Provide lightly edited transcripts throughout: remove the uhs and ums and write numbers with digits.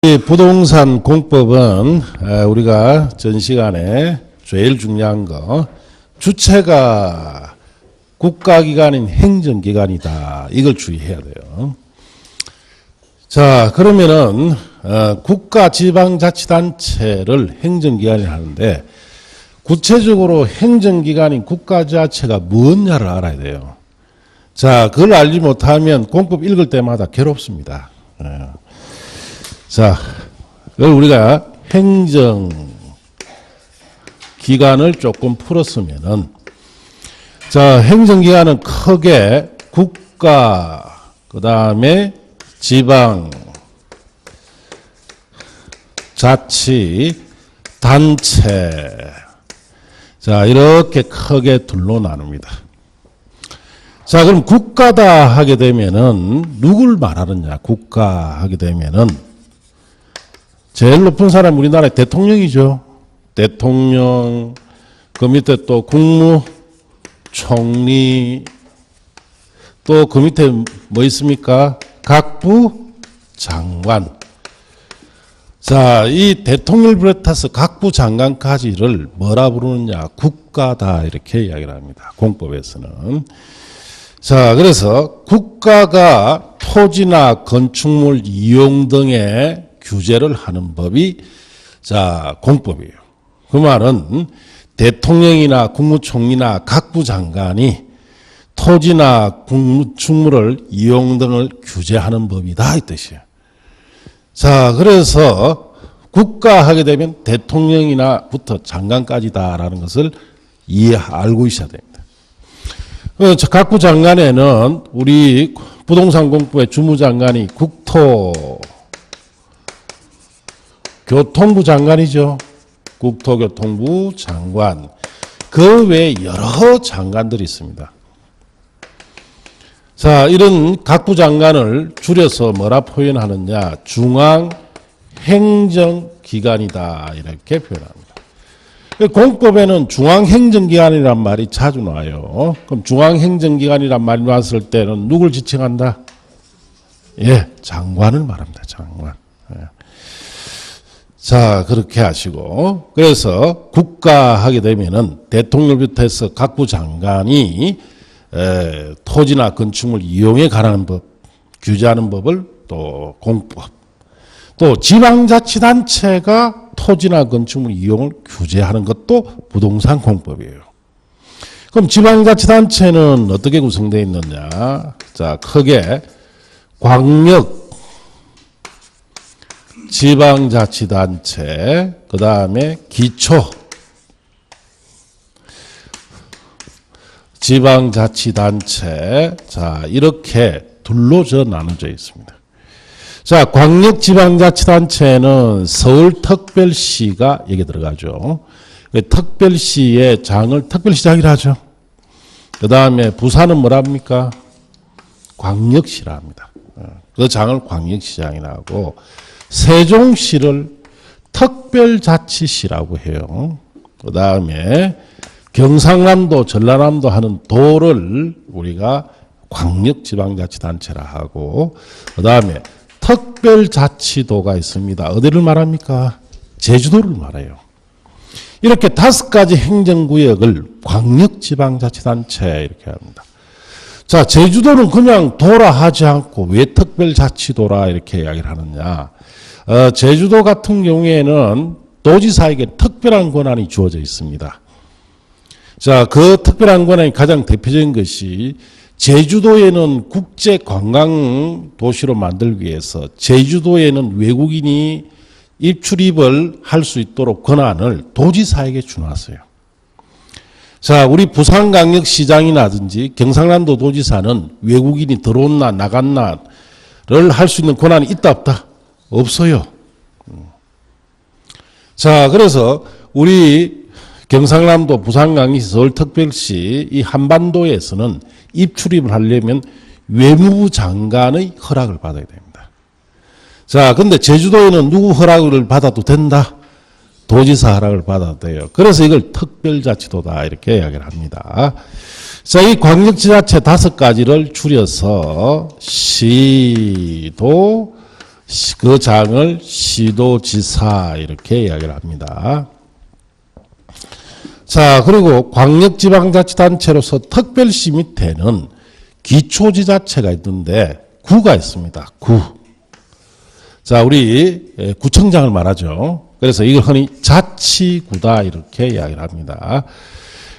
이 부동산 공법은 우리가 전 시간에 제일 중요한 거 주체가 국가기관인 행정기관이다. 이걸 주의해야 돼요. 자, 그러면은 국가지방자치단체를 행정기관이 하는데 구체적으로 행정기관인 국가자치가 무엇냐를 알아야 돼요. 자, 그걸 알지 못하면 공법 읽을 때마다 괴롭습니다. 자, 그걸 우리가 행정기관을 조금 풀었으면은, 자, 행정기관은 크게 국가, 그 다음에 지방, 자치, 단체. 자, 이렇게 크게 둘로 나눕니다. 자, 그럼 국가다 하게 되면은 누굴 말하느냐? 국가 하게 되면은 제일 높은 사람 우리나라의 대통령이죠. 대통령, 그 밑에 또 국무총리, 또 그 밑에 뭐 있습니까? 각부 장관. 자, 이 대통령을 비롯해서 각부 장관까지를 뭐라 부르느냐? 국가다 이렇게 이야기를 합니다. 공법에서는. 자, 그래서 국가가 토지나 건축물 이용 등의 규제를 하는 법이 자, 공법이에요. 그 말은 대통령이나 국무총리나 각부 장관이 토지나 건축물을 이용 등을 규제하는 법이다 이 뜻이에요. 자, 그래서 국가 하게 되면 대통령이나부터 장관까지다라는 것을 알고 있어야 됩니다. 각부 장관에는 우리 부동산 공법의 주무장관이 교통부 장관이죠. 국토교통부 장관. 그 외에 여러 장관들이 있습니다. 자, 이런 각부 장관을 줄여서 뭐라 표현하느냐? 중앙행정기관이다. 이렇게 표현합니다. 공법에는 중앙행정기관이란 말이 자주 나와요. 그럼 중앙행정기관이란 말이 나왔을 때는 누굴 지칭한다? 예, 장관을 말합니다. 장관. 예. 자, 그렇게 하시고, 그래서 국가 하게 되면은 대통령부터 해서 각부 장관이 토지나 건축물 이용에 관한 법, 규제하는 법을 또 공법, 또 지방자치단체가 토지나 건축물 이용을 규제하는 것도 부동산 공법이에요. 그럼 지방자치단체는 어떻게 구성되어 있느냐? 자, 크게 광역 지방자치단체, 그 다음에 기초 지방자치단체, 자, 이렇게 둘로 나눠져 있습니다. 자, 광역지방자치단체는 서울특별시가 여기 들어가죠. 특별시의 장을 특별시장이라 하죠. 그 다음에 부산은 뭐랍니까? 광역시라 합니다. 그 장을 광역시장이라 하고, 세종시를 특별자치시라고 해요. 그 다음에 경상남도, 전라남도 하는 도를 우리가 광역지방자치단체라 하고, 그 다음에 특별자치도가 있습니다. 어디를 말합니까? 제주도를 말해요. 이렇게 5가지 행정구역을 광역지방자치단체 이렇게 합니다. 자, 제주도는 그냥 도라 하지 않고 왜 특별자치도라 이렇게 이야기를 하느냐. 제주도 같은 경우에는 도지사에게 특별한 권한이 주어져 있습니다. 자, 그 특별한 권한이 가장 대표적인 것이 제주도에는 국제관광도시로 만들기 위해서 제주도에는 외국인이 입출입을 할 수 있도록 권한을 도지사에게 주놨어요. 자, 우리 부산광역시장이라든지 경상남도 도지사는 외국인이 들어온나 나갔나를 할 수 있는 권한이 있다 없다? 없어요. 자, 그래서 우리 경상남도, 부산광역시, 서울특별시 이 한반도에서는 입출입을 하려면 외무부 장관의 허락을 받아야 됩니다. 자, 근데 제주도에는 누구 허락을 받아도 된다? 도지사 허락을 받아도 돼요. 그래서 이걸 특별자치도다 이렇게 이야기를 합니다. 자, 이 광역지자체 5가지를 줄여서 시도, 그 장을 시도지사 이렇게 이야기를 합니다. 자, 그리고 광역지방자치단체로서 특별시 밑에는 기초지자체가 있는데 구가 있습니다. 구. 자, 우리 구청장을 말하죠. 그래서 이걸 흔히 자치구다 이렇게 이야기를 합니다.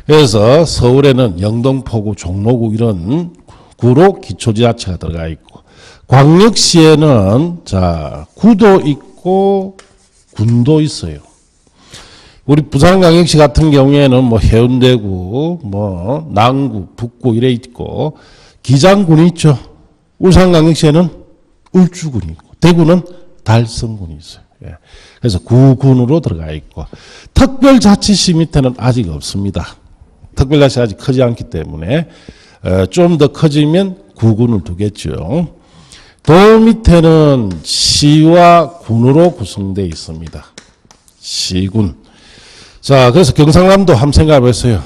그래서 서울에는 영등포구, 종로구 이런 구로 기초지자체가 들어가 있고, 광역시에는 자 구도 있고 군도 있어요. 우리 부산광역시 같은 경우에는 뭐 해운대구, 뭐 남구, 북구 이래 있고 기장군이 있죠. 울산광역시에는 울주군이 있고 대구는 달성군이 있어요. 예. 그래서 구군으로 들어가 있고 특별자치시 밑에는 아직 없습니다. 특별자치가 아직 크지 않기 때문에 좀 더 커지면 구군을 두겠죠. 도 밑에는 시와 군으로 구성되어 있습니다. 시군. 자, 그래서 경상남도 한번 생각해 보세요.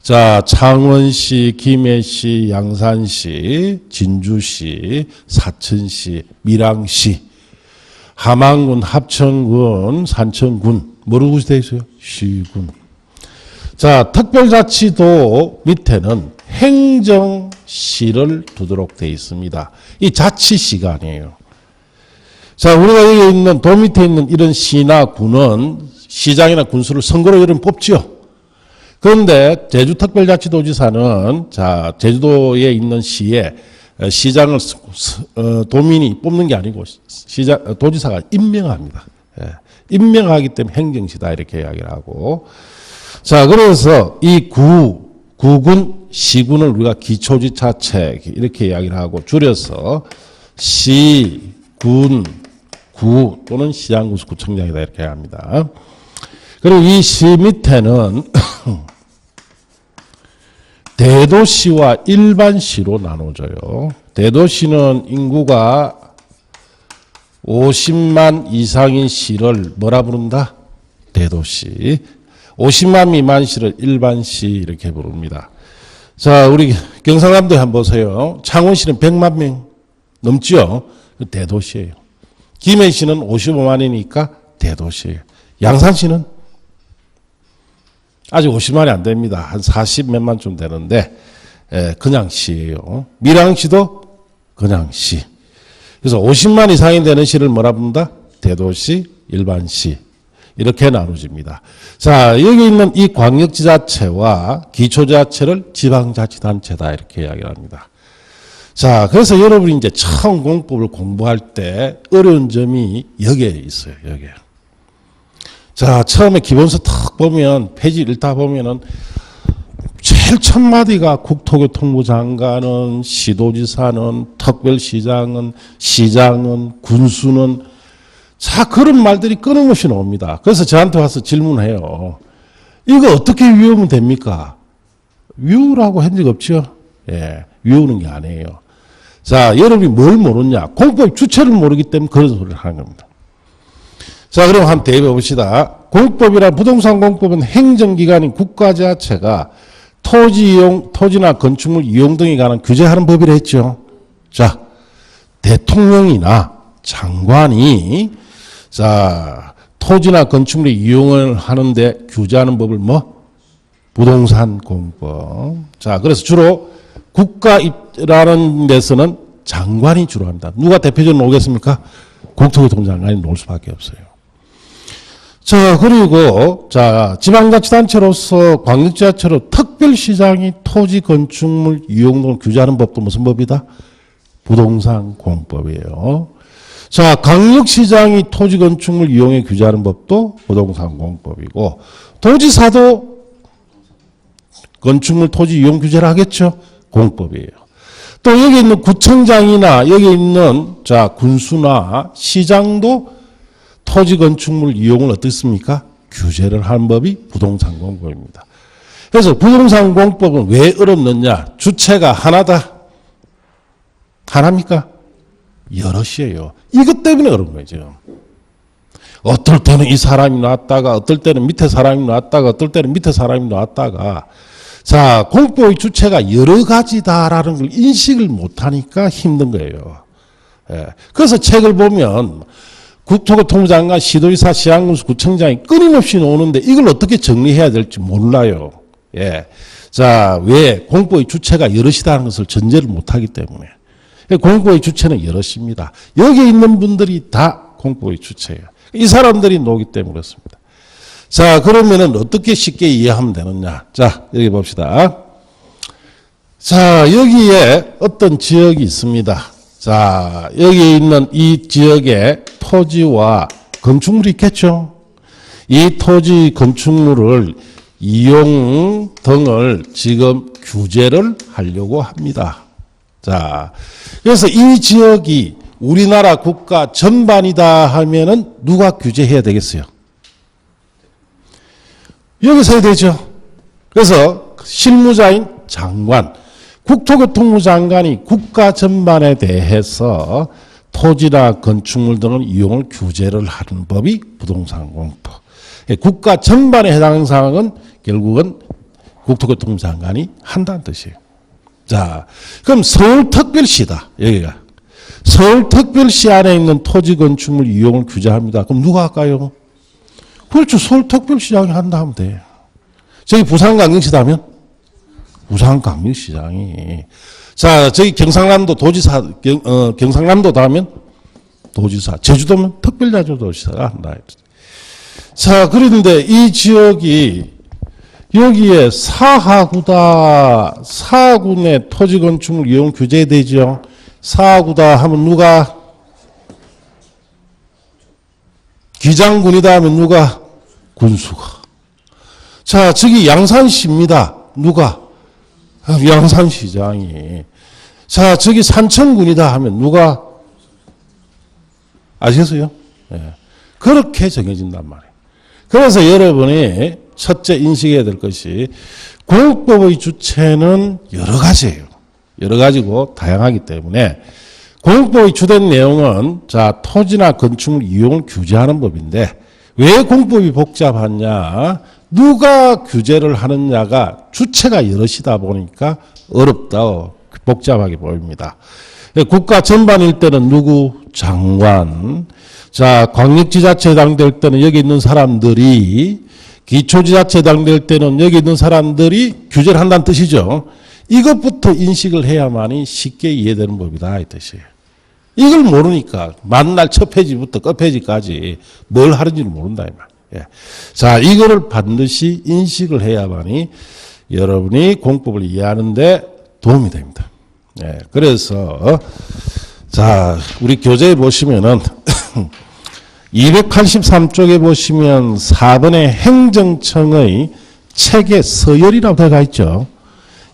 자, 창원시, 김해시, 양산시, 진주시, 사천시, 밀양시, 함안군, 합천군, 산천군, 뭐로 구성되어 있어요? 시군. 자, 특별자치도 밑에는 행정시를 두도록 되어 있습니다. 이 자치시가 아니에요. 자, 우리가 여기 있는 도 밑에 있는 이런 시나 군은 시장이나 군수를 선거로 이름 뽑지요. 그런데 제주특별자치도지사는 자, 제주도에 있는 시에 시장을 도민이 뽑는 게 아니고 도지사가 임명합니다. 예. 임명하기 때문에 행정시다 이렇게 이야기를 하고, 자, 그래서 이 구군, 시군을 우리가 기초지자체 이렇게 이야기를 하고 줄여서 시, 군, 구 또는 시장구청장이다 이렇게 합니다. 그리고 이 시 밑에는 대도시와 일반시로 나눠져요. 대도시는 인구가 50만 이상인 시를 뭐라 부른다? 대도시. 50만 미만 시를 일반시 이렇게 부릅니다. 자, 우리 경상남도에 한번 보세요. 창원시는 100만 명 넘죠? 대도시예요. 김해시는 55만이니까 대도시예요. 양산시는 아직 50만이 안 됩니다. 한 40 몇만쯤 되는데 그냥 시예요. 밀양시도 그냥 시. 그래서 50만 이상이 되는 시를 뭐라 부른다? 대도시, 일반시. 이렇게 나눠집니다. 자, 여기 있는 이 광역지자체와 기초지자체를 지방자치단체다 이렇게 이야기를 합니다. 자, 그래서 여러분이 이제 처음 공법을 공부할 때 어려운 점이 여기에 있어요. 여기에. 자, 처음에 기본서 탁 보면 페이지 읽다 보면은 제일 첫 마디가 국토교통부 장관은, 시도지사는, 특별시장은, 시장은, 군수는, 자, 그런 말들이 끊임없이 나옵니다. 그래서 저한테 와서 질문해요. 이거 어떻게 외우면 됩니까? 외우라고 한 적 없죠? 예, 외우는 게 아니에요. 자, 여러분이 뭘 모르냐? 공법 주체를 모르기 때문에 그런 소리를 하는 겁니다. 자, 그럼 한번 대입해 봅시다. 공법이란 부동산 공법은 행정기관인 국가지자체가 토지나 건축물 이용 등에 관한 규제하는 법이라 했죠. 자, 대통령이나 장관이 자, 토지나 건축물의 이용을 하는데 규제하는 법을 뭐? 부동산 공법. 자, 그래서 주로 국가라는 데서는 장관이 주로 합니다. 누가 대표적으로 오겠습니까? 국토교통부 장관이 놓을 수밖에 없어요. 자, 그리고 자, 지방자치단체로서 광역지자체로 특별시장이 토지 건축물 이용 등을 규제하는 법도 무슨 법이다? 부동산 공법이에요. 자, 강력시장이 토지 건축물 이용에 규제하는 법도 부동산 공법이고, 도지사도 건축물 토지 이용 규제를 하겠죠? 공법이에요. 또 여기 있는 구청장이나 여기 있는 자, 군수나 시장도 토지 건축물 이용을 어떻습니까? 규제를 하는 법이 부동산 공법입니다. 그래서 부동산 공법은 왜 어렵느냐? 주체가 하나다. 하나입니까? 여럿이에요. 이것 때문에 어려운 거죠. 어떨 때는 이 사람이 나왔다가, 어떨 때는 밑에 사람이 나왔다가, 어떨 때는 밑에 사람이 나왔다가, 자, 공법의 주체가 여러 가지다라는 걸 인식을 못하니까 힘든 거예요. 예. 그래서 책을 보면 국토교통부 장관, 시도지사, 시장군수, 구청장이 끊임없이 나오는데 이걸 어떻게 정리해야 될지 몰라요. 예. 자, 왜? 공법의 주체가 여럿이라는 것을 전제를 못하기 때문에. 공법의 주체는 여럿입니다. 여기 있는 분들이 다 공법의 주체예요. 이 사람들이 나오기 때문에 그렇습니다. 자, 그러면은 어떻게 쉽게 이해하면 되느냐. 자, 여기 봅시다. 자, 여기에 어떤 지역이 있습니다. 자, 여기 있는 이 지역에 토지와 건축물이 있겠죠. 이 토지 건축물을 이용 등을 지금 규제를 하려고 합니다. 자, 그래서 이 지역이 우리나라 국가 전반이다 하면은 누가 규제해야 되겠어요? 여기서 해야 되죠. 그래서 실무자인 장관, 국토교통부 장관이 국가 전반에 대해서 토지나 건축물 등을 이용을 규제를 하는 법이 부동산 공법. 국가 전반에 해당하는 사항은 결국은 국토교통부 장관이 한다는 뜻이에요. 자, 그럼 서울특별시다. 여기가. 서울특별시 안에 있는 토지 건축물 이용을 규제합니다. 그럼 누가 할까요? 그렇죠. 서울특별시장이 한다 하면 돼. 저기 부산광역시다면? 부산광역시장이. 자, 저기 경상남도 도지사, 경상남도다 하면 도지사. 제주도면 특별자치도지사가 한다. 자, 그런데 이 지역이 여기에 사하구다. 사하군의 토지 건축물 이용 규제되죠. 사하구다 하면 누가? 기장군이다 하면 누가? 군수가. 자, 저기 양산시입니다. 누가? 양산시장이. 자, 저기 산청군이다 하면 누가? 아시겠어요? 네. 그렇게 정해진단 말이에요. 그래서 여러분이 첫째 인식해야 될 것이 공법의 주체는 여러 가지예요. 여러 가지고 다양하기 때문에 공법의 주된 내용은 자, 토지나 건축물 이용을 규제하는 법인데 왜 공법이 복잡하냐? 누가 규제를 하느냐가 주체가 여럿이다 보니까 어렵다, 복잡하게 보입니다. 국가 전반일 때는 누구? 장관. 자, 광역지자체 해당될 때는 여기 있는 사람들이, 기초지자체 해당될 때는 여기 있는 사람들이 규제를 한다는 뜻이죠. 이것부터 인식을 해야만이 쉽게 이해되는 법이다 이 뜻이에요. 이걸 모르니까 만날 첫 페이지부터 끝 페이지까지 뭘 하는지를 모른다 이 말. 예. 자, 이거를 반드시 인식을 해야만이 여러분이 공법을 이해하는데 도움이 됩니다. 예. 그래서 자, 우리 교재에 보시면은 283쪽에 보시면 4번의 행정청의 체계 서열이라고 들어가 있죠.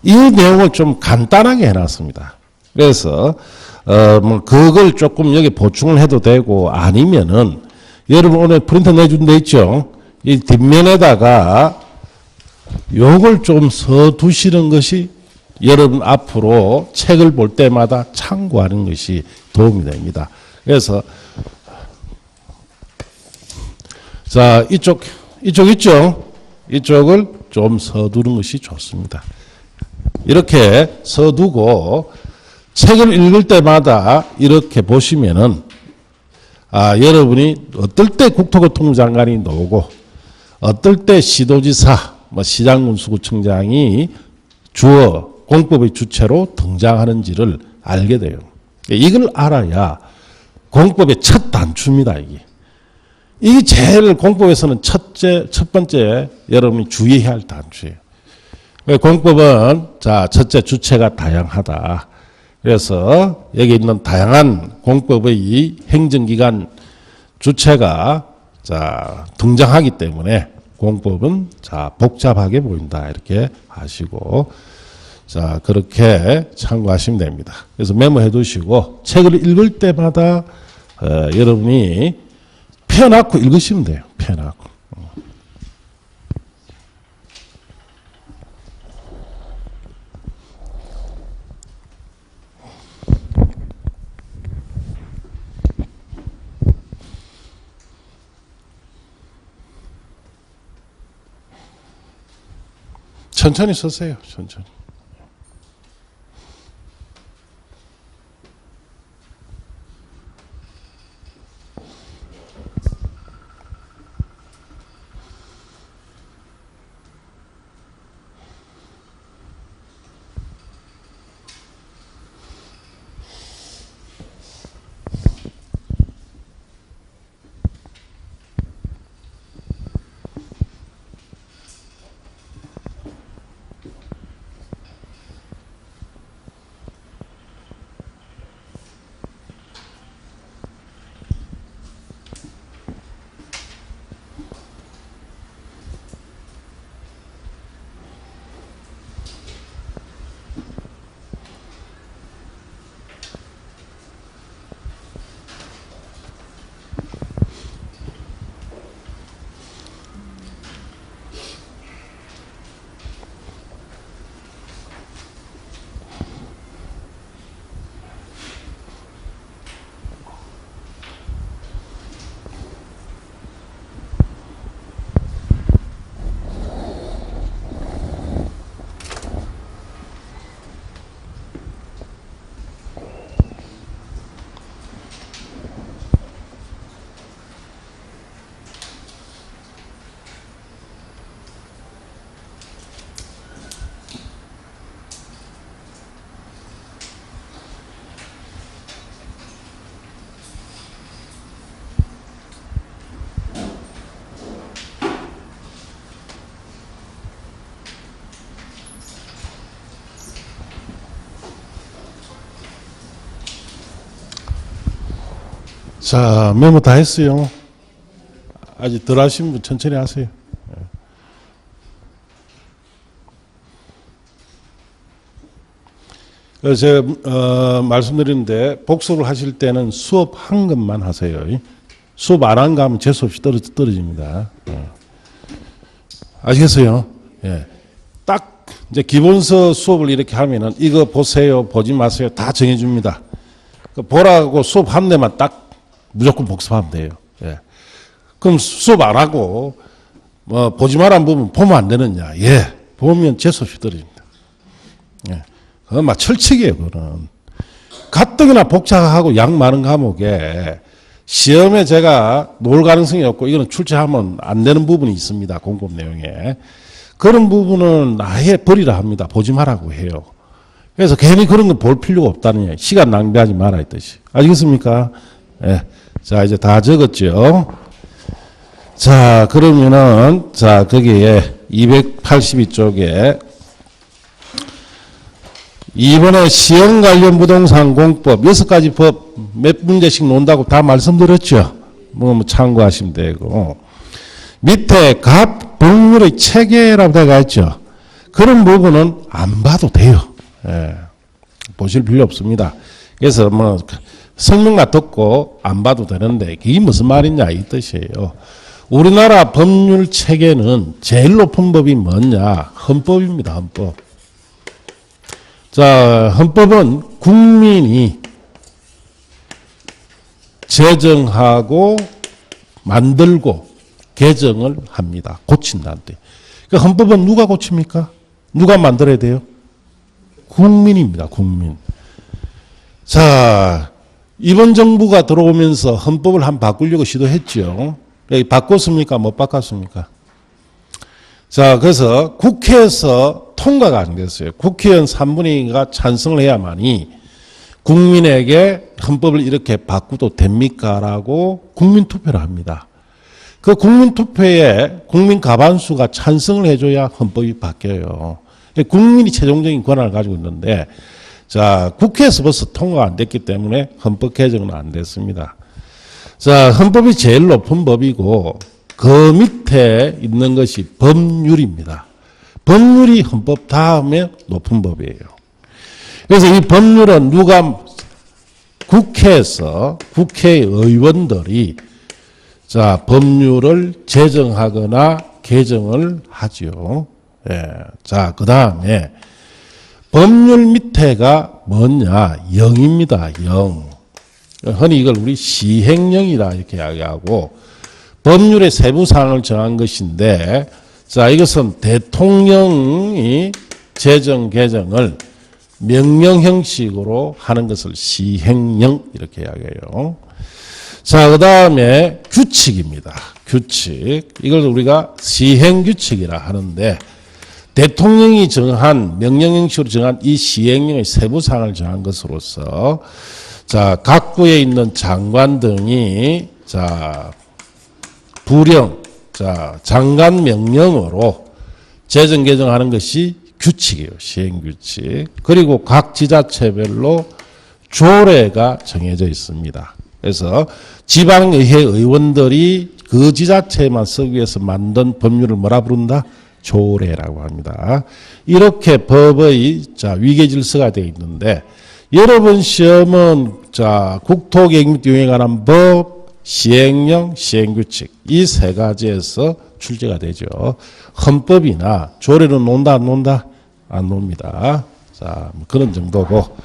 이 내용을 좀 간단하게 해놨습니다. 그래서 뭐 그걸 조금 여기 보충을 해도 되고 아니면은 여러분 오늘 프린터 내준 데 있죠. 이 뒷면에다가 요걸 좀 써두시는 것이 여러분 앞으로 책을 볼 때마다 참고하는 것이 도움이 됩니다. 그래서 자, 이쪽 있죠? 이쪽을 좀 써두는 것이 좋습니다. 이렇게 써두고 책을 읽을 때마다 이렇게 보시면은 여러분이 어떨 때 국토교통부 장관이 나오고 어떨 때 시도지사, 시장군수구청장이 주어 공법의 주체로 등장하는지를 알게 돼요. 이걸 알아야 공법의 첫 단추입니다. 이게 제일 공법에서는 첫 번째 여러분이 주의해야 할 단추예요. 공법은 자, 첫째 주체가 다양하다. 그래서 여기 있는 다양한 공법의 행정기관 주체가 자, 등장하기 때문에 공법은 자, 복잡하게 보인다. 이렇게 하시고 자, 그렇게 참고하시면 됩니다. 그래서 메모해 두시고 책을 읽을 때마다 여러분이 펴놓고 읽으시면 돼요. 펴놓고. 천천히 쓰세요. 천천히. 자, 메모 다 했어요. 아직 덜 하신 분 천천히 하세요. 그래서 제가 말씀드리는데 복습을 하실 때는 수업 한 것만 하세요. 수업 안 한 거 하면 재수없이 떨어집니다. 아시겠어요? 예. 딱 이제 기본서 수업을 이렇게 하면은 이거 보세요, 보지 마세요 다 정해줍니다. 보라고 수업 한 대만 딱 무조건 복습하면 돼요. 예. 그럼 수업 안 하고 뭐 보지 말란 부분 보면 안 되느냐? 예, 보면 재수없이 떨어집니다. 예. 그건 막 철칙이에요. 그거는 가뜩이나 복잡하고 양 많은 과목에 시험에 제가 놓을 가능성이 없고 이거는 출제하면 안 되는 부분이 있습니다. 공법 내용에 그런 부분은 아예 버리라 합니다. 보지 말라고 해요. 그래서 괜히 그런 거 볼 필요가 없다는 얘기. 시간 낭비하지 마라 했듯이. 아시겠습니까? 예. 자, 이제 다 적었죠. 자, 그러면은 자, 거기에 282쪽에 이번에 시형 관련 부동산 공법 6가지 법 몇 문제씩 논다고 다 말씀드렸죠. 뭐 참고하시면 되고 밑에 갑 법률의 체계라고 되어 있죠. 그런 부분은 안 봐도 돼요. 예. 보실 필요 없습니다. 그래서 뭐 설명만 듣고 안 봐도 되는데 그게 무슨 말이냐 이 뜻이에요. 우리나라 법률 체계는 제일 높은 법이 뭐냐? 헌법입니다. 헌법. 자, 헌법은 국민이 제정하고 만들고 개정을 합니다. 고친다는 데. 그러니까 헌법은 누가 고칩니까? 누가 만들어야 돼요? 국민입니다. 국민. 자, 이번 정부가 들어오면서 헌법을 한번 바꾸려고 시도했죠. 바꿨습니까? 못 바꿨습니까? 자, 그래서 국회에서 통과가 안 됐어요. 국회의원 3분의 2가 찬성을 해야만이 국민에게 헌법을 이렇게 바꾸도 됩니까? 라고 국민투표를 합니다. 그 국민투표에 국민 과반수가 찬성을 해줘야 헌법이 바뀌어요. 국민이 최종적인 권한을 가지고 있는데, 자, 국회에서 벌써 통과가 안 됐기 때문에 헌법 개정은 안 됐습니다. 자, 헌법이 제일 높은 법이고, 그 밑에 있는 것이 법률입니다. 법률이 헌법 다음에 높은 법이에요. 그래서 이 법률은 누가 국회에서 국회의원들이 자 법률을 제정하거나 개정을 하죠. 예. 자, 그 다음에 법률 밑에가 뭐냐? 영입니다. 영. 흔히 이걸 우리 시행령이라 이렇게 이야기하고 법률의 세부 사항을 정한 것인데 자, 이것은 대통령이 제정 개정을 명령 형식으로 하는 것을 시행령 이렇게 이야기해요. 자, 그 다음에 규칙입니다. 규칙. 이걸 우리가 시행규칙이라 하는데 대통령이 정한 명령 형식으로 정한 이 시행령의 세부 사항을 정한 것으로서 자, 각부에 있는 장관 등이 자, 부령, 자, 장관 명령으로 제정 개정하는 것이 규칙이에요. 시행규칙. 그리고 각 지자체별로 조례가 정해져 있습니다. 그래서 지방의회 의원들이 그 지자체만 쓰기 위해서 만든 법률을 뭐라 부른다? 조례라고 합니다. 이렇게 법의 자, 위계질서가 되어 있는데 여러분 시험은 자, 국토계획 및 유형에 관한 법, 시행령, 시행규칙 이 세 가지에서 출제가 되죠. 헌법이나 조례는 논다 안 논다? 안 놉니다. 자, 뭐 그런 정도고.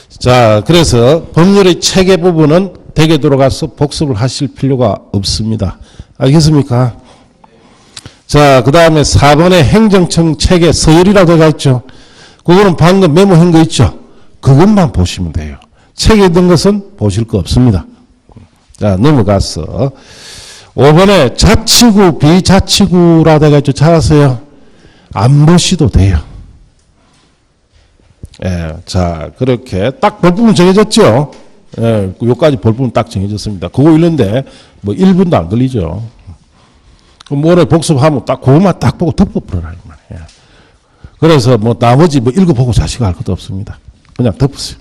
자, 그래서 법률의 체계 부분은 댁에 들어가서 복습을 하실 필요가 없습니다. 알겠습니까? 자, 그 다음에 4번에 행정청 체계 서열이라고 되어 있죠. 그거는 방금 메모한 거 있죠. 그것만 보시면 돼요. 책에 있는 것은 보실 거 없습니다. 자, 넘어가서 5번에 자치구, 비자치구라 되어 있죠. 찾았어요? 안 보셔도 돼요. 예, 자, 그렇게 딱 볼 부분 정해졌죠? 예, 요까지 볼 부분 딱 정해졌습니다. 그거 읽는데 뭐 1분도 안 걸리죠. 그럼 오늘 복습하면 딱 그것만 딱 보고 덮어버려라. 예. 그래서 뭐 나머지 뭐 읽어보고 자시고 할 것도 없습니다. 그냥 덮으세요.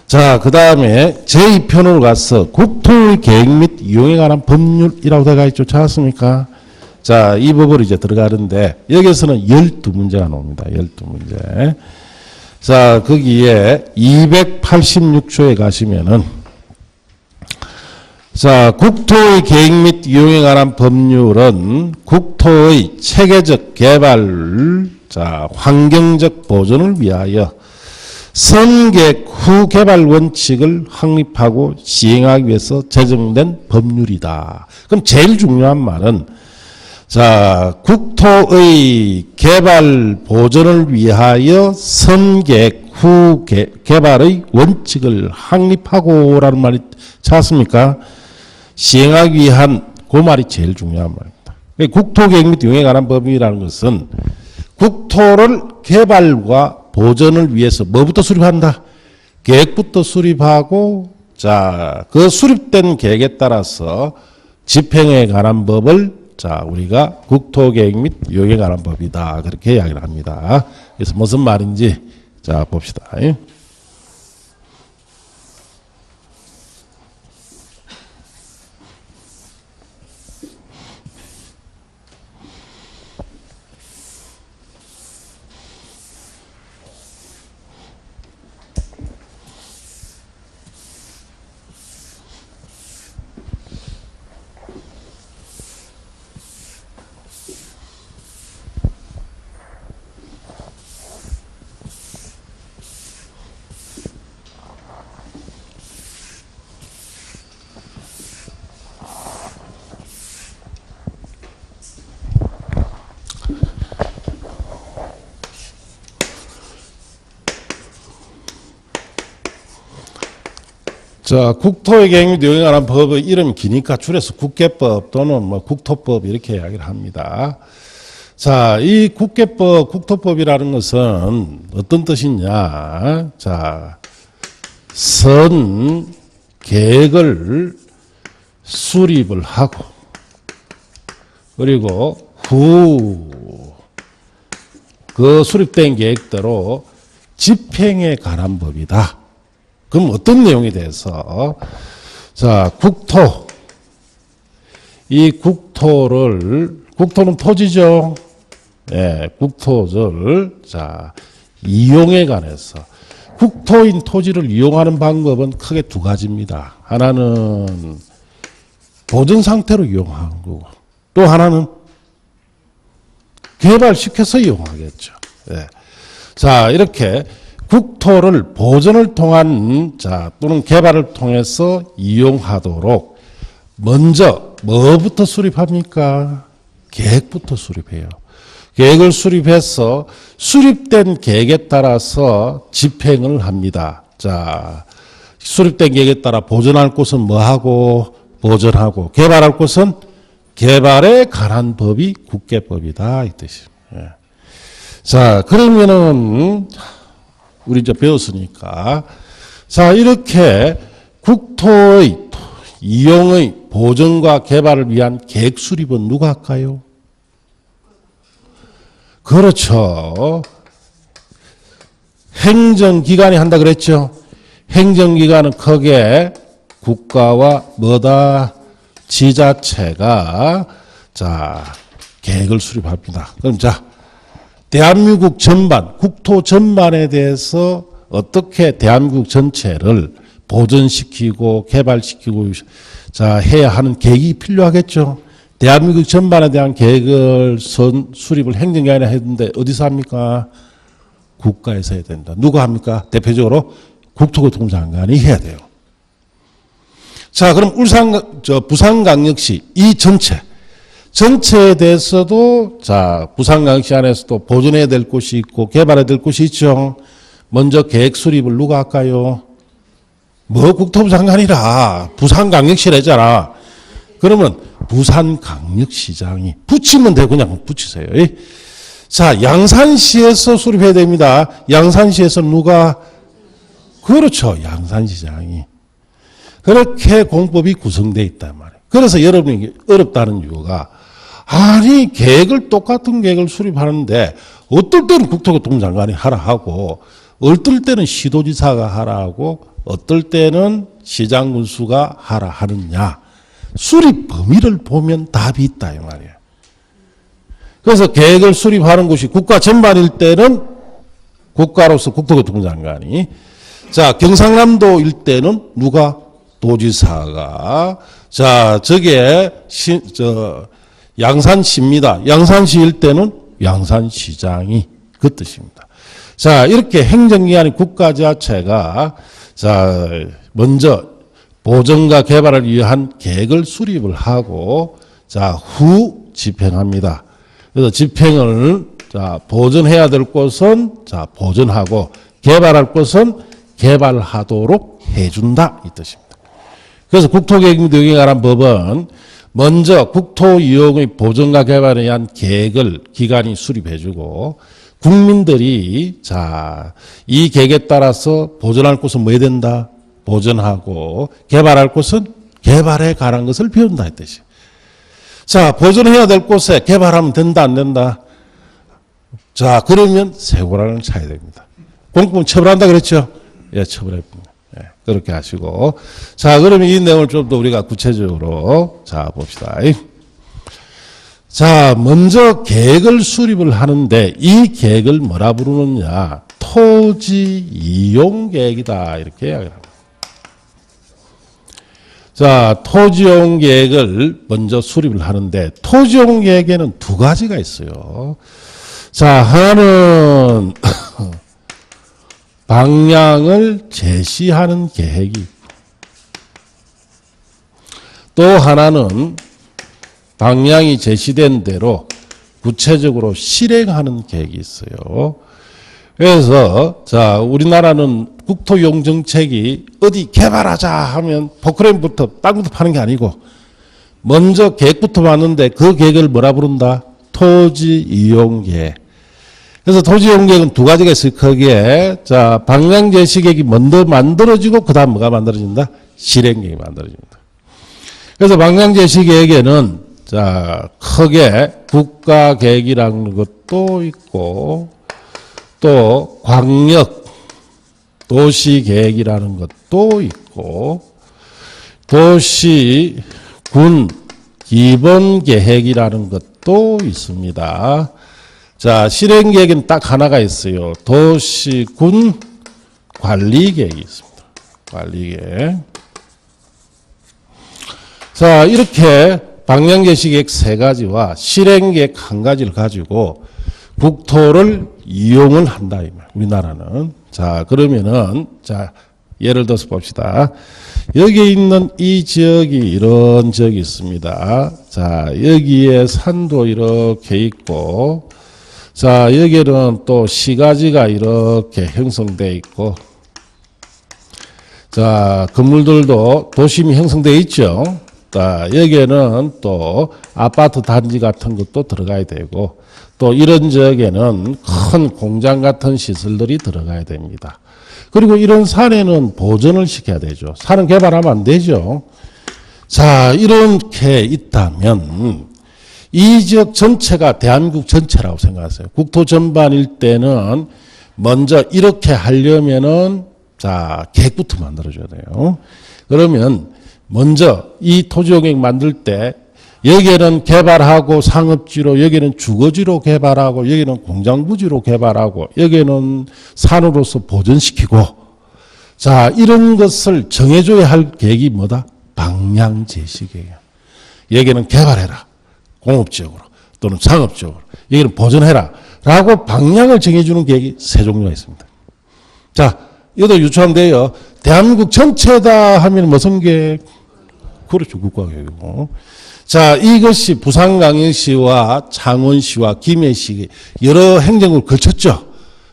자, 그 다음에 제2편으로 가서 국토의 계획 및 이용에 관한 법률이라고 되어 있죠. 찾았습니까? 자, 이 법으로 이제 들어가는데 여기서는 12문제가 나옵니다. 12문제. 자, 거기에 286조에 가시면은 자, 국토의 계획 및 이용에 관한 법률은 국토의 체계적 개발, 자, 환경적 보존을 위하여 선계획 후 개발 원칙을 확립하고 시행하기 위해서 제정된 법률이다. 그럼 제일 중요한 말은 자, 국토의 개발 보존을 위하여 선계획 후 개발의 원칙을 확립하고라는 말이 찾았습니까? 시행하기 위한 그 말이 제일 중요한 말입니다. 국토계획 및 이용에 관한 법이라는 것은 국토를 개발과 보존을 위해서 뭐부터 수립한다? 계획부터 수립하고 자, 그 수립된 계획에 따라서 집행에 관한 법을 자, 우리가 국토계획 및 이용에 관한 법이다. 그렇게 이야기를 합니다. 그래서 무슨 말인지 자, 봅시다. 자, 국토의 계획 및 이용에 관한 법의 이름 기니까 줄여서 국계법 또는 뭐 국토법 이렇게 이야기를 합니다. 자, 이 국계법, 국토법이라는 것은 어떤 뜻이냐? 자, 선 계획을 수립을 하고 그리고 후 그 수립된 계획대로 집행에 관한 법이다. 그럼 어떤 내용에 대해서 자, 국토 이 국토는 토지죠. 예, 국토를 자, 이용에 관해서 국토인 토지를 이용하는 방법은 크게 두 가지입니다. 하나는 보존 상태로 이용하는 거고 또 하나는 개발시켜서 이용하겠죠. 예. 자, 이렇게 국토를 보존을 통한 자 또는 개발을 통해서 이용하도록 먼저 뭐부터 수립합니까? 계획부터 수립해요. 계획을 수립해서 수립된 계획에 따라서 집행을 합니다. 자, 수립된 계획에 따라 보존할 곳은 뭐하고 보존하고 개발할 곳은 개발에 관한 법이 국계법이다 이 뜻입니다. 예. 자, 그러면은 우리 이제 배웠으니까 자, 이렇게 국토의 이용의 보존과 개발을 위한 계획 수립은 누가 할까요? 그렇죠. 행정기관이 한다 그랬죠. 행정기관은 크게 국가와 뭐다? 지자체가 자, 계획을 수립합니다. 그럼 자, 대한민국 전반, 국토 전반에 대해서 어떻게 대한민국 전체를 보존시키고 개발시키고 자, 해야 하는 계획이 필요하겠죠. 대한민국 전반에 대한 계획을 수립을 행정기관이 해야 되는데 어디서 합니까? 국가에서 해야 된다. 누가 합니까? 대표적으로 국토교통장관이 해야 돼요. 자, 그럼 부산광역시 이 전체에 대해서도 자, 부산광역시 안에서도 보존해야 될 곳이 있고 개발해야 될 곳이 있죠. 먼저 계획 수립을 누가 할까요? 뭐 국토부 장관이라 부산광역시라잖아. 그러면 부산광역시장이 붙이면 되고 그냥 붙이세요. 자, 양산시에서 수립해야 됩니다. 양산시에서 누가? 그렇죠. 양산시장이. 그렇게 공법이 구성되어 있단 말이에요. 그래서 여러분이 어렵다는 이유가 아니 계획을 똑같은 계획을 수립하는데 어떨 때는 국토교통장관이 하라 하고 어떨 때는 시도지사가 하라 하고 어떨 때는 시장 군수가 하라 하느냐. 수립 범위를 보면 답이 있다 이 말이에요. 그래서 계획을 수립하는 곳이 국가 전반일 때는 국가로서 국토교통부 장관이, 자 경상남도일 때는 누가? 도지사가. 자 저게 양산시입니다. 양산시일 때는 양산시장이 그 뜻입니다. 자 이렇게 행정기관이 국가자체가 자 먼저 보전과 개발을 위한 계획을 수립을 하고 자 후 집행합니다. 그래서 집행을 자 보전해야 될 곳은 자 보전하고 개발할 곳은 개발하도록 해준다 이 뜻입니다. 그래서 국토계획 및 의경에 관한 법은 먼저 국토 이용의 보전과 개발에 의한 계획을 기관이 수립해주고 국민들이 자 이 계획에 따라서 보전할 곳은 뭐 해야 된다? 보전하고 개발할 곳은 개발해 가라는 것을 배운다 이 뜻이에요. 자 보전해야 될 곳에 개발하면 된다 안 된다? 자 그러면 세고란을 쳐야 됩니다. 공무원 처벌한다 그랬죠? 예, 처벌해봅니다. 예, 그렇게 하시고 자 그러면 이 내용을 좀 더 우리가 구체적으로 자 봅시다. 자 먼저 계획을 수립을 하는데 이 계획을 뭐라 부르느냐? 토지 이용 계획이다 이렇게 이야기를 합니다. 자 토지 이용 계획을 먼저 수립을 하는데 토지 이용 계획에는 두 가지가 있어요. 자 하나는 방향을 제시하는 계획이 있고 또 하나는 방향이 제시된 대로 구체적으로 실행하는 계획이 있어요. 그래서 자 우리나라는 국토이용 정책이 어디 개발하자 하면 포크레인부터 땅부터 파는 게 아니고 먼저 계획부터 봤는데 그 계획을 뭐라 부른다? 토지 이용 계획. 그래서 토지 이용 계획은 두 가지가 있어요. 크게 자 방향 제시 계획이 먼저 만들어지고 그다음 뭐가 만들어진다? 실행 계획이 만들어집니다. 그래서 방향 제시 계획에는 자 크게 국가 계획이라는 것도 있고 또 광역 도시 계획이라는 것도 있고 도시군 기본 계획이라는 것도 있습니다. 자 실행 계획은 딱 하나가 있어요. 도시군 관리 계획이 있습니다. 관리 계획. 자 이렇게 방향 제시 계획 세 가지와 실행 계획 한 가지를 가지고 국토를 이용을 한다 이 말. 우리나라는 자 그러면은 자 예를 들어서 봅시다. 여기 있는 이 지역이 이런 지역이 있습니다. 자 여기에 산도 이렇게 있고 자 여기는 또 시가지가 이렇게 형성되어 있고 자 건물들도 도심이 형성되어 있죠. 자 여기에는 또 아파트 단지 같은 것도 들어가야 되고 또 이런 지역에는 큰 공장 같은 시설들이 들어가야 됩니다. 그리고 이런 산에는 보전을 시켜야 되죠. 산은 개발하면 안 되죠. 자 이렇게 있다면 이 지역 전체가 대한민국 전체라고 생각하세요. 국토 전반일 때는 먼저 이렇게 하려면은 자 계획부터 만들어줘야 돼요. 그러면 먼저 이 토지용역 만들 때 여기에는 개발하고 상업지로 여기는 주거지로 개발하고 여기는 공장부지로 개발하고 여기는 산으로서 보존시키고 자 이런 것을 정해줘야 할 계획이 뭐다? 방향 제시 계획. 여기는 개발해라. 공업지역으로 또는 상업지역으로 여기는 보존해라. 라고 방향을 정해주는 계획이 세 종류가 있습니다. 자 이것도 유추하면 대한민국 전체다 하면 무슨 계획? 그렇죠. 국가계획이고. 자, 이것이 부산광역시와 창원시와 김해시 여러 행정을 거쳤죠.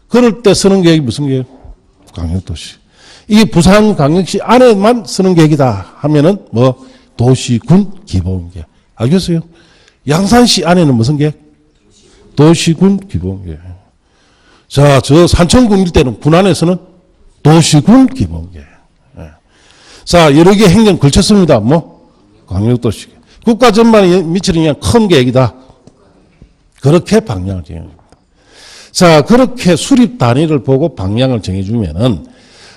그럴 때 쓰는 계획이 무슨 계획? 광역도시. 이게 부산광역시 안에만 쓰는 계획이다 하면은 뭐 도시군 기본계획. 알겠어요? 양산시 안에는 무슨 계획? 도시군 기본계획. 자, 저 산청군일 때는 군 안에서는 도시군 기본계획. 자, 여러 개 행정 걸쳤습니다. 뭐 광역도시. 국가 전반에 미치는 그냥 큰 계획이다. 그렇게 방향을 정해줍니다. 자, 그렇게 수립 단위를 보고 방향을 정해주면은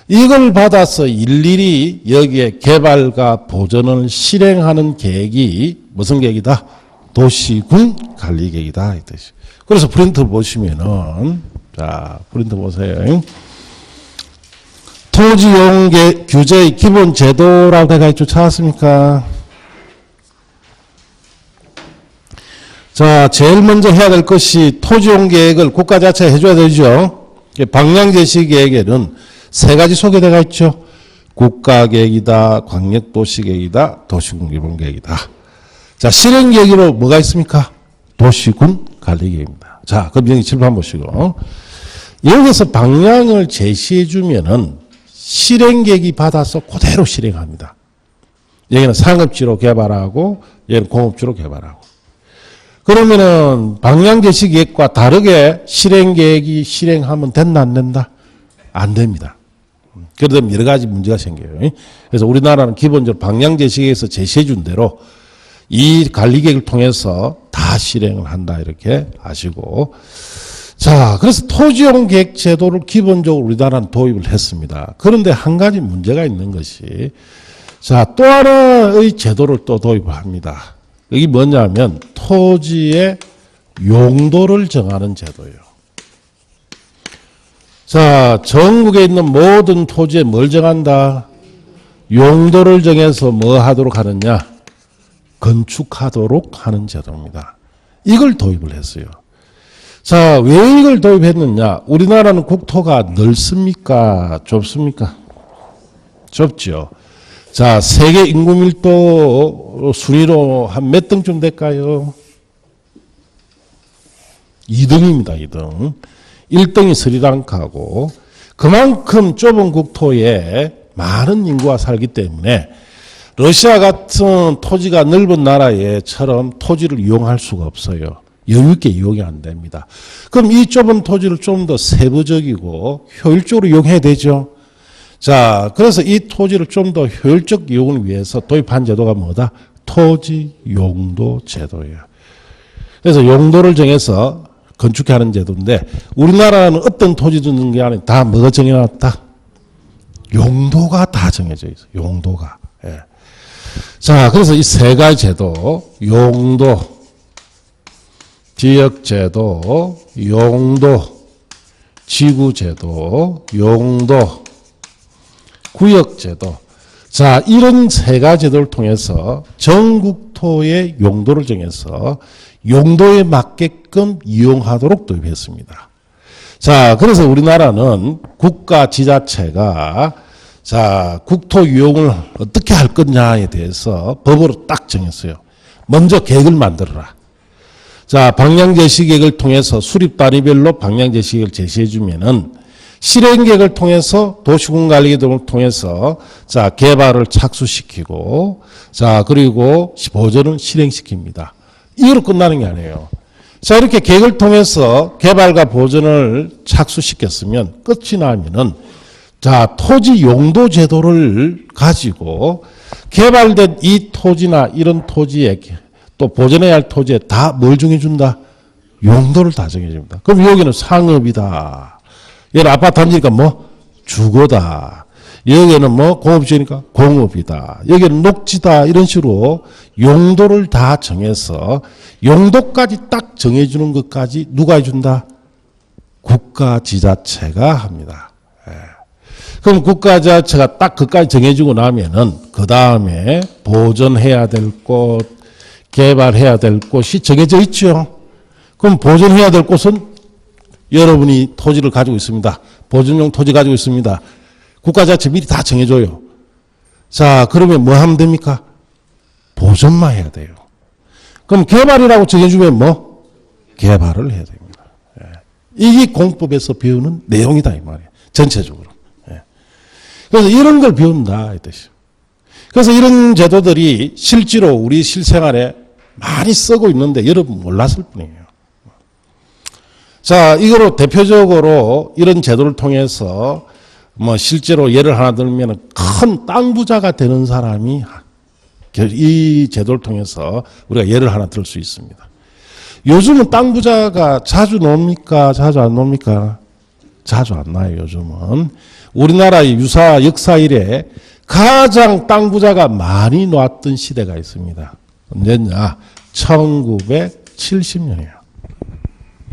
이걸 받아서 일일이 여기에 개발과 보전을 실행하는 계획이 무슨 계획이다? 도시군 관리 계획이다. 이 뜻이. 그래서 프린트 보시면은, 자, 프린트 보세요. 토지용 규제의 기본 제도라고 내가 있죠. 찾았습니까? 자, 제일 먼저 해야 될 것이 토지용 계획을 국가 자체가 해줘야 되죠. 방향 제시 계획에는 세 가지 소개되어 있죠. 국가 계획이다, 광역도시 계획이다, 도시군 기본 계획이다. 자, 실행 계획으로 뭐가 있습니까? 도시군 관리 계획입니다. 자, 그럼 여기 칠판 보시고 여기서 방향을 제시해 주면은 실행 계획이 받아서 그대로 실행합니다. 여기는 상업지로 개발하고 여기는 공업지로 개발하고. 그러면은 방향 제시 계획과 다르게 실행 계획이 실행하면 된다 안 된다? 안 됩니다. 그러다 여러 가지 문제가 생겨요. 그래서 우리나라는 기본적으로 방향 제시 계획에서 제시해 준 대로 이 관리 계획을 통해서 다 실행을 한다 이렇게 아시고. 자, 그래서 토지용 계획 제도를 기본적으로 우리나라는 도입을 했습니다. 그런데 한 가지 문제가 있는 것이, 자, 또 하나의 제도를 또 도입을 합니다. 이게 뭐냐면 토지의 용도를 정하는 제도예요. 자, 전국에 있는 모든 토지에 뭘 정한다? 용도를 정해서 뭐 하도록 하느냐? 건축하도록 하는 제도입니다. 이걸 도입을 했어요. 자, 왜 이걸 도입했느냐? 우리나라는 국토가 넓습니까? 좁습니까? 좁죠. 자, 세계 인구 밀도 순위로 한 몇 등쯤 될까요? 2등입니다, 2등. 1등이 스리랑카고, 그만큼 좁은 국토에 많은 인구가 살기 때문에 러시아 같은 토지가 넓은 나라에처럼 토지를 이용할 수가 없어요. 여유있게 이용이 안 됩니다. 그럼 이 좁은 토지를 좀 더 세부적이고 효율적으로 이용해야 되죠. 자, 그래서 이 토지를 좀 더 효율적 이용을 위해서 도입한 제도가 뭐다? 토지 용도 제도예요. 그래서 용도를 정해서 건축하는 제도인데 우리나라는 어떤 토지 짓는 게 아니라 다 뭐가 정해놨다? 용도가 다 정해져 있어요. 용도가. 예. 자, 그래서 이 세 가지 제도, 용도, 지역제도, 용도, 지구제도, 용도, 구역제도. 자, 이런 세 가지 제도를 통해서 전국토의 용도를 정해서 용도에 맞게끔 이용하도록 도입했습니다. 자, 그래서 우리나라는 국가 지자체가 자, 국토 이용을 어떻게 할 거냐에 대해서 법으로 딱 정했어요. 먼저 계획을 만들어라. 자, 방향 제시 계획을 통해서 수립 단위별로 방향 제시 계획을 제시해 주면은 실행 계획을 통해서 도시군 관리 계획을 통해서 자, 개발을 착수시키고 자, 그리고 보전은 실행시킵니다. 이거로 끝나는 게 아니에요. 자, 이렇게 계획을 통해서 개발과 보전을 착수시켰으면 끝이 나면은 자, 토지 용도 제도를 가지고 개발된 이 토지나 이런 토지에 또 보존해야 할 토지에 다 뭘 정해준다? 용도를 다 정해줍니다. 그럼 여기는 상업이다. 여기는 아파트 단지니까 뭐? 주거다. 여기는 뭐? 공업지니까 공업이다. 여기는 녹지다. 이런 식으로 용도를 다 정해서 용도까지 딱 정해주는 것까지 누가 해준다? 국가 지자체가 합니다. 예. 그럼 국가 지자체가 딱 그까지 정해주고 나면은 그 다음에 보존해야 될 곳, 개발해야 될 곳이 정해져 있죠. 그럼 보존해야 될 곳은 여러분이 토지를 가지고 있습니다. 보존용 토지 가지고 있습니다. 국가자체 미리 다 정해줘요. 자, 그러면 뭐 하면 됩니까? 보존만 해야 돼요. 그럼 개발이라고 정해주면 뭐? 개발을 해야 됩니다. 예. 이게 공법에서 배우는 내용이다 이 말이에요. 전체적으로. 예. 그래서 이런 걸 배운다 이 뜻이에요. 그래서 이런 제도들이 실제로 우리 실생활에 많이 쓰고 있는데 여러분 몰랐을 뿐이에요. 자, 이거로 대표적으로 이런 제도를 통해서 뭐 실제로 예를 하나 들면 큰 땅 부자가 되는 사람이 이 제도를 통해서 우리가 예를 하나 들 수 있습니다. 요즘은 땅 부자가 자주 나옵니까? 자주 안 나옵니까? 자주 안 나요, 요즘은. 우리나라의 유사 역사 이래 가장 땅 부자가 많이 놓았던 시대가 있습니다. 언제냐? 1970년이에요.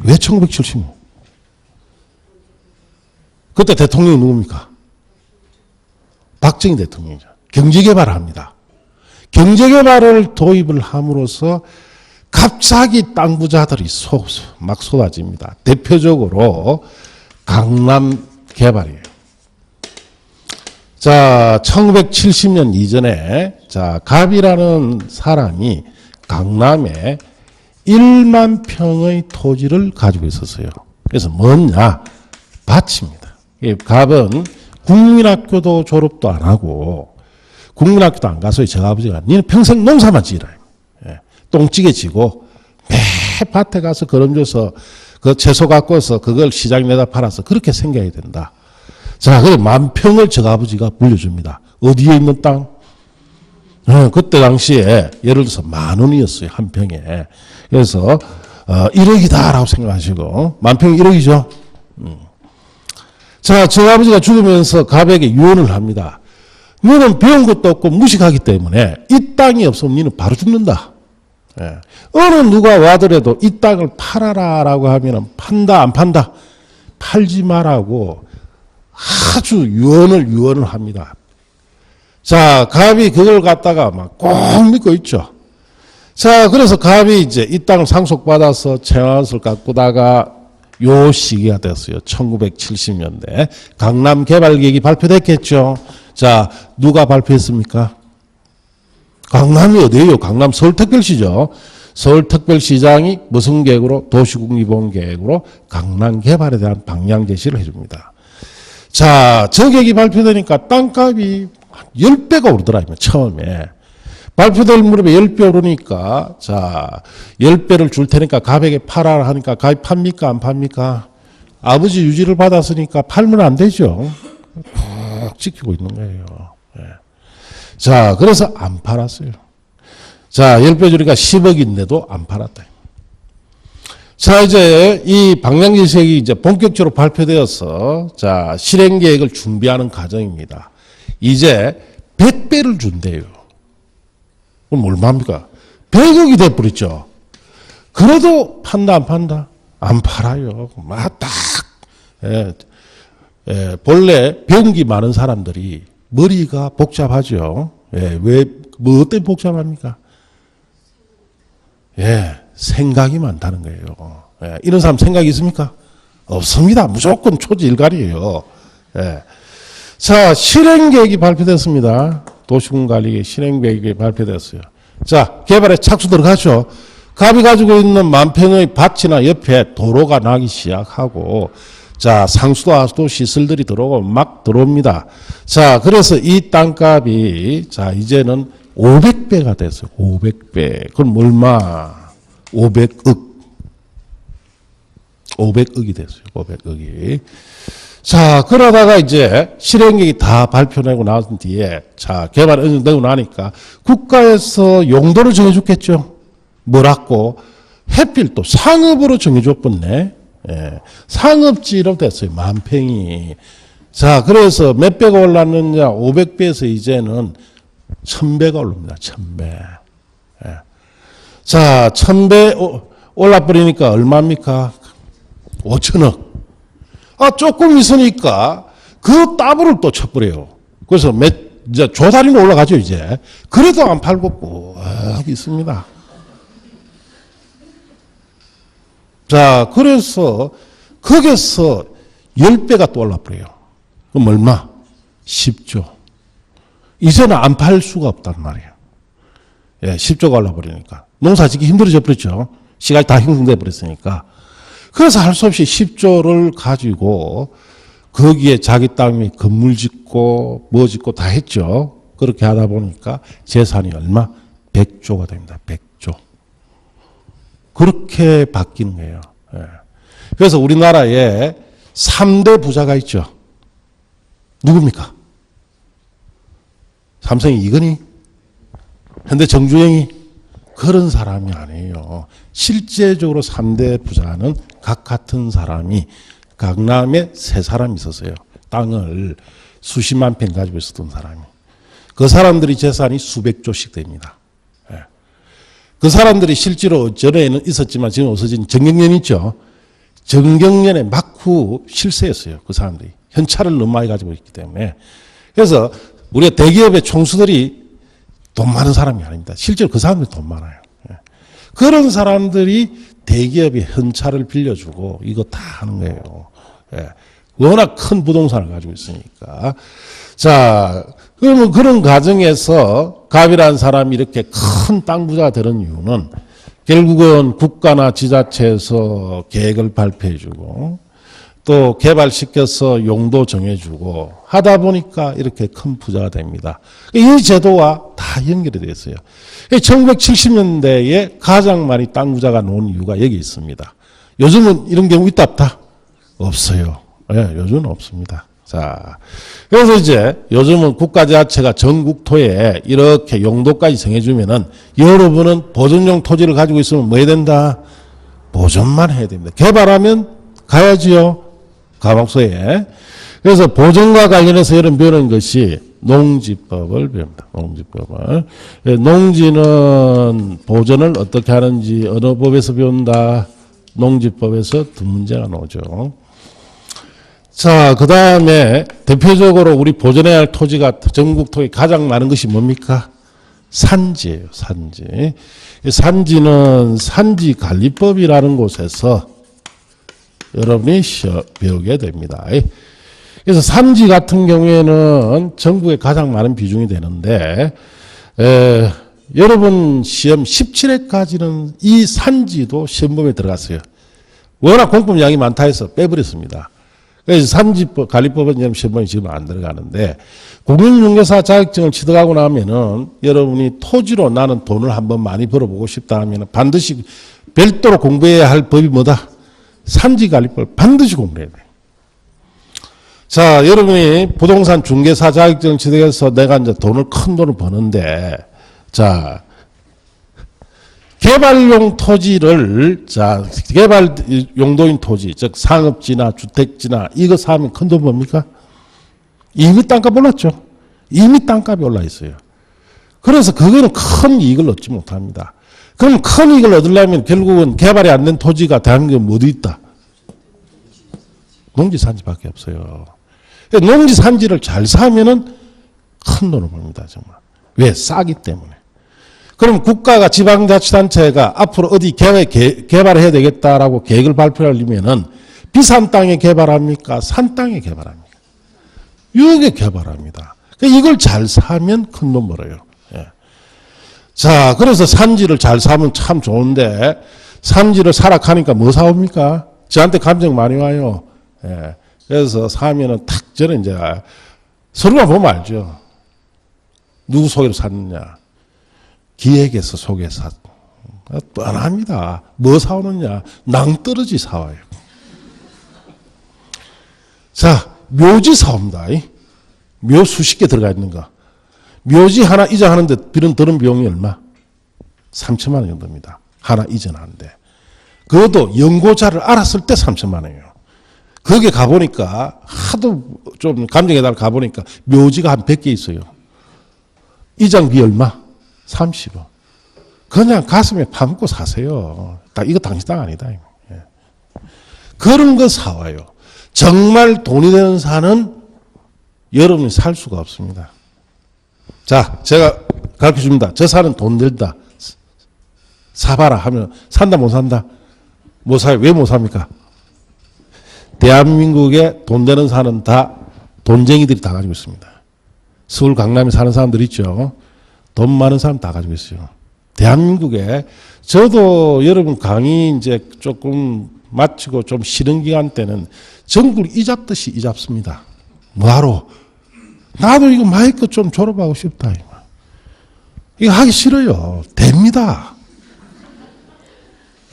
왜 1970년? 그때 대통령이 누굽니까? 박정희 대통령이죠. 경제개발을 합니다. 경제개발을 도입을 함으로써 갑자기 땅 부자들이 막 쏟아집니다. 대표적으로 강남 개발이에요. 자, 1970년 이전에, 자, 갑이라는 사람이 강남에 1만 평의 토지를 가지고 있었어요. 그래서 뭐냐? 밭입니다. 갑은 국민학교도 졸업도 안 하고, 국민학교도 안 가서 저 아버지가, 니는 평생 농사만 지으라. 똥찌개 지고, 매 밭에 가서 거름져서 그 채소 갖고 와서 그걸 시장에 내다 팔아서 그렇게 생겨야 된다. 자, 그래, 10,000평을 저 아버지가 물려줍니다. 어디에 있는 땅? 그때 당시에 예를 들어서 10,000원이었어요. 한 평에. 그래서 1억이다라고 생각하시고 10,000평이 1억이죠. 자, 저 아버지가 죽으면서 갑에게 유언을 합니다. 너는 배운 것도 없고 무식하기 때문에 이 땅이 없으면 너는 바로 죽는다. 예. 어느 누가 와더라도 이 땅을 팔아라라고 하면 판다 안 판다? 팔지 말라고 아주 유언을 합니다. 자, 갑이 그걸 갖다가 막 꼭 믿고 있죠. 자, 그래서 갑이 이제 이 땅을 상속받아서 채화옷을 가꾸다가 요 시기가 됐어요. 1970년대. 강남 개발 계획이 발표됐겠죠. 자, 누가 발표했습니까? 강남이 어디예요? 강남 서울특별시죠. 서울특별시장이 무슨 계획으로? 도시국립원 계획으로 강남 개발에 대한 방향 제시를 해줍니다. 자, 저 계획이 발표되니까 땅값이 10배가 오르더라고요. 처음에. 발표될 무렵에 10배 오르니까, 자, 10배를 줄 테니까 갑에게 팔아라 하니까 갑이 팝니까? 안 팝니까? 아버지 유지를 받았으니까 팔면 안 되죠. 푹 지키고 있는 거예요. 예. 자, 그래서 안 팔았어요. 자, 10배 주니까 10억인데도 안 팔았다. 자, 이제 이 방향제시획이 이제 본격적으로 발표되어서, 자, 실행 계획을 준비하는 과정입니다. 이제 100배를 준대요. 그럼 얼마입니까? 100억이 돼버렸죠. 그래도 판다, 안 판다? 안 팔아요. 막 딱, 본래 배운 게 많은 사람들이 머리가 복잡하죠. 왜, 뭐 때문에 복잡합니까? 생각이 많다는 거예요. 이런 사람 생각이 있습니까? 없습니다. 무조건 초지일관이에요. 자, 실행계획이 발표됐습니다. 도시군관리계획 실행계획이 발표됐어요. 자, 개발에 착수 들어가죠. 갑이 가지고 있는 10,000평의 밭이나 옆에 도로가 나기 시작하고, 자, 상수도 하수도 시설들이 들어오고 막 들어옵니다. 자, 그래서 이 땅값이, 자, 이제는 500배가 됐어요. 500배. 그럼 얼마? 500억. 500억이 됐어요. 500억이. 자, 그러다가 이제 실행계획이 다 발표되고 나선 뒤에, 자, 개발 어느 정도 되고 나니까 국가에서 용도를 정해줬겠죠. 뭐라고? 해필 또 상업으로 정해줬겠네. 상업지로 됐어요. 10,000평이. 자, 그래서 몇 배가 올랐느냐? 500배에서 이제는 1,000배가 오릅니다. 1,000배. 자, 1,000배 올라버리니까 얼마입니까? 5천억. 아, 조금 있으니까 그 따블을 또 쳐버려요. 그래서 이제 조다리로 올라가죠, 이제. 그래도 안 팔고 꼭 있습니다. 자, 그래서 거기서 10배가 또 올라버려요. 그럼 얼마? 10조. 이제는 안 팔 수가 없단 말이에요. 10조가 올라버리니까. 농사 짓기 힘들어져 버렸죠. 시간이 다 형성돼 버렸으니까. 그래서 할 수 없이 10조를 가지고 거기에 자기 땅에 건물 짓고 뭐 짓고 다 했죠. 그렇게 하다 보니까 재산이 얼마? 100조가 됩니다. 100조. 그렇게 바뀌는 거예요. 그래서 우리나라에 3대 부자가 있죠. 누굽니까? 삼성이 이건희? 현대 정주행이? 그런 사람이 아니에요. 실제적으로 3대 부자는 각 같은 사람이 강남에 3사람이 있었어요. 땅을 수십만 평 가지고 있었던 사람이. 그 사람들이 재산이 수백조씩 됩니다. 예. 그 사람들이 실제로 전에는 있었지만 지금 없어진 정경련 있죠. 정경련의 막후 실세였어요. 그 사람들이. 현찰을 너무 많이 가지고 있기 때문에. 그래서 우리가 대기업의 총수들이 돈 많은 사람이 아닙니다. 실제로 그 사람들이 돈 많아요. 예. 그런 사람들이 대기업의 현찰을 빌려주고 이거 다 하는 거예요. 예. 워낙 큰 부동산을 가지고 있으니까. 자, 그러면 그런 과정에서 갑이라는 사람이 이렇게 큰 땅 부자가 되는 이유는 결국은 국가나 지자체에서 계획을 발표해주고 또 개발시켜서 용도 정해주고 하다 보니까 이렇게 큰 부자가 됩니다. 이 제도와 다 연결이 되어 있어요. 1970년대에 가장 많이 땅 부자가 나온 이유가 여기 있습니다. 요즘은 이런 경우 있다 없다? 없어요. 네, 요즘은 없습니다. 자, 그래서 이제 요즘은 국가지자체가 전국토에 이렇게 용도까지 정해주면은 여러분은 보존용 토지를 가지고 있으면 뭐 해야 된다? 보존만 해야 됩니다. 개발하면 가야지요. 감옥소에. 그래서 보존과 관련해서 여러분 배우는 것이 농지법을 배웁니다. 농지법을. 농지는 보존을 어떻게 하는지 어느 법에서 배운다? 농지법에서 두 문제가 나오죠. 자, 그 다음에 대표적으로 우리 보존해야 할 토지가 전국 토지 가장 많은 것이 뭡니까? 산지예요, 산지. 산지는 산지관리법이라는 곳에서 여러분이 배우게 됩니다. 그래서 산지 같은 경우에는 전국에 가장 많은 비중이 되는데, 여러분 시험 17회까지는 이 산지도 시험범위에 들어갔어요. 워낙 공법량이 많다 해서 빼버렸습니다. 그래서 산지법, 관리법은 시험범위 지금 안 들어가는데, 공인중개사 자격증을 취득하고 나면은 여러분이 토지로 나는 돈을 한번 많이 벌어보고 싶다 하면은 반드시 별도로 공부해야 할 법이 뭐다? 산지관리법 반드시 공부해야 돼. 자, 여러분이 부동산 중개사 자격증을 취득해서 내가 이제 큰 돈을 버는데, 자, 개발용 토지를, 자, 개발 용도인 토지, 즉 상업지나 주택지나 이거 사면 큰 돈 뭡니까? 이미 땅값 올랐죠. 이미 땅값이 올라 있어요. 그래서 그거는 큰 이익을 얻지 못합니다. 그럼 큰 이익을 얻으려면 결국은 개발이 안 된 토지가 대한민국에 어디 있다? 농지산지밖에 없어요. 농지산지를 잘 사면은 큰 돈을 벌입니다, 정말. 왜? 싸기 때문에. 그럼 국가가 지방자치단체가 앞으로 어디 개발해야 되겠다라고 계획을 발표하려면은 비싼 땅에 개발합니까? 산 땅에 개발합니까? 이게 개발합니다. 이걸 잘 사면 큰 돈 벌어요. 예. 자, 그래서 산지를 잘 사면 참 좋은데 산지를 사락하니까 뭐 사옵니까? 저한테 감정 많이 와요. 예. 그래서 사면은 탁 저는 이제 서류만 보면 알죠. 누구 소개로 샀느냐? 기획에서 소개서 뻔합니다. 뭐 사오느냐? 낭떠러지 사와요. 자, 묘지 사옵니다. 묘 수십 개 들어가 있는 거. 묘지 하나 이전하는데 들은 비용이 얼마? 3천만 원 정도입니다. 하나 이전하는데. 그것도 연고자를 알았을 때 3천만 원이에요. 거기에 가보니까 하도 좀 감정에다가 가보니까 묘지가 한 100개 있어요. 이장비 얼마? 30원. 그냥 가슴에 파묻고 사세요. 이거 당신 땅 아니다. 예. 그런 거 사와요. 정말 돈이 되는 산은 여러분이 살 수가 없습니다. 자, 제가 가르쳐 줍니다. 저 산은 돈 들다. 사봐라 하면 산다 못 산다? 못 사요. 왜 못 삽니까? 대한민국에 돈 되는 산은 다 돈쟁이들이 다 가지고 있습니다. 서울 강남에 사는 사람들 있죠. 돈 많은 사람 다 가지고 있어요. 대한민국에 저도 여러분 강의 이제 조금 마치고 좀 쉬는 기간 때는 전국을 이잡듯이 이잡습니다. 뭐하러? 나도 이거 마이크 좀 졸업하고 싶다. 이거 하기 싫어요. 됩니다.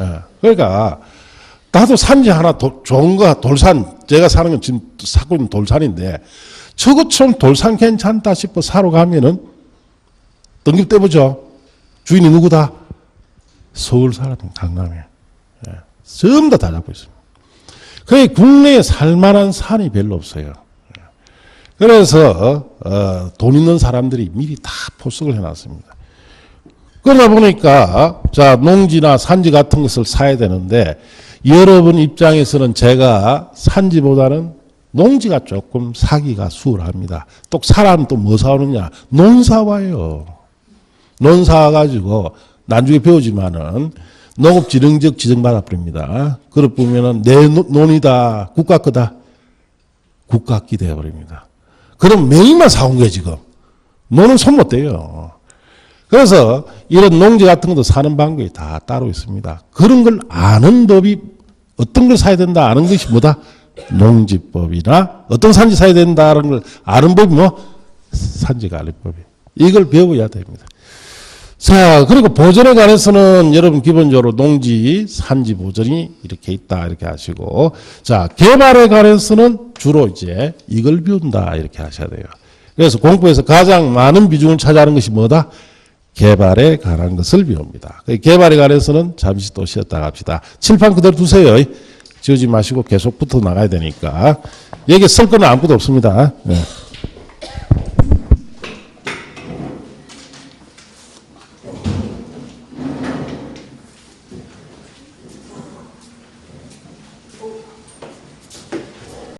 예. 그러니까 나도 산지 하나 좋은 거 돌산 제가 사는 건 지금 사고 있는 돌산인데 저것처럼 돌산 괜찮다 싶어 사러 가면은 등급 떼보죠. 주인이 누구다? 서울 사람, 강남에. 예. 전부 다 잡고 있습니다. 그게 국내에 살만한 산이 별로 없어요. 예. 그래서 돈 있는 사람들이 미리 다 포석을 해놨습니다. 그러다 보니까 자 농지나 산지 같은 것을 사야 되는데 여러분 입장에서는 제가 산지보다는 농지가 조금 사기가 수월합니다. 또 사람 또 뭐 사오느냐? 논 사와요. 논 사와가지고 나중에 배우지만은 농업지능적 지정받아버립니다. 그렇 보면은 내 논이다. 국가 거다. 국가 기 되어버립니다. 그럼 명의만 사온 거예요 지금. 논은 손 못 대요. 그래서 이런 농지 같은 것도 사는 방법이 다 따로 있습니다. 그런 걸 아는 법이 어떤 걸 사야 된다 아는 것이 뭐다? 농지법이나 어떤 산지 사야 된다는 걸 아는 법이 뭐? 산지관리법이. 이걸 배워야 됩니다. 자, 그리고 보전에 관해서는 여러분 기본적으로 농지, 산지 보전이 이렇게 있다 이렇게 하시고 자, 개발에 관해서는 주로 이제 이걸 배운다 이렇게 하셔야 돼요. 그래서 공부에서 가장 많은 비중을 차지하는 것이 뭐다? 개발에 관한 것을 배웁니다. 개발에 관해서는 잠시 또 쉬었다 갑시다. 칠판 그대로 두세요. 지우지 마시고 계속 붙어 나가야 되니까. 여기 쓸 거는 아무것도 없습니다. 네.